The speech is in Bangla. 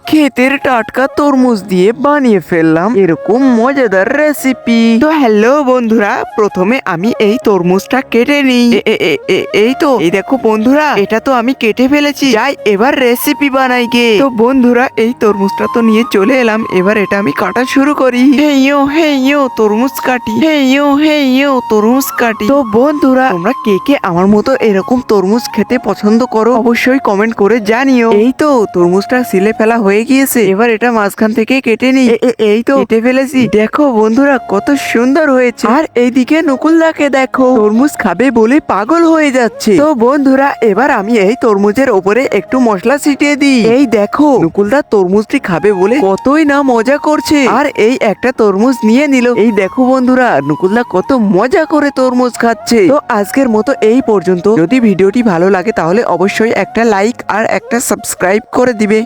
ক্ষেতের টাটকা তরমুজ দিয়ে বানিয়ে ফেললাম এরকম মজাদার রেসিপি। তো হ্যালো বন্ধুরা, প্রথমে আমি এই তরমুজটা কেটে নিই। এই দেখো বন্ধুরা, এটা তো আমি কেটে ফেলেছি। যাই এবার রেসিপি বানাই গে। তো বন্ধুরা, এই তরমুজটা তো নিয়ে চলে এলাম। এবার এটা আমি কাটা শুরু করি। হে ইয়ো তরমুজ কাটি। হে ইয়ো তরমুজ কাটি। তো বন্ধুরা, তোমরা কে কে আমার মতো এরকম তরমুজ খেতে পছন্দ করো অবশ্যই কমেন্ট করে জানিও। এই তো তরমুজটা ছিলে ফেলা হয়ে গিয়েছে। এবার এটা মাঝখান থেকে কেটে নিই। এই তো কেটে ফেলেছি। দেখো বন্ধুরা, কত সুন্দর হয়েছে। আর এইদিকে নকুলদাকে দেখো, তরমুজ খাবে বলে পাগল হয়ে যাচ্ছে। তো বন্ধুরা, এবার আমি এই তরমুজের ওপরে একটু মশলা ছিটিয়ে দিই। এই দেখো, নকুলদা তরমুজটি খাবে বলে কতই না মজা করছে। আর এই একটা তরমুজ নিয়ে নিল। এই দেখো বন্ধুরা, নকুলদা কত মজা করে তরমুজ খাচ্ছে। তো আজকের মতো এই পর্যন্ত। যদি ভিডিওটি ভালো লাগে তাহলে অবশ্যই একটা লাইক আর একটা সাবস্ক্রাইব করে দিবে।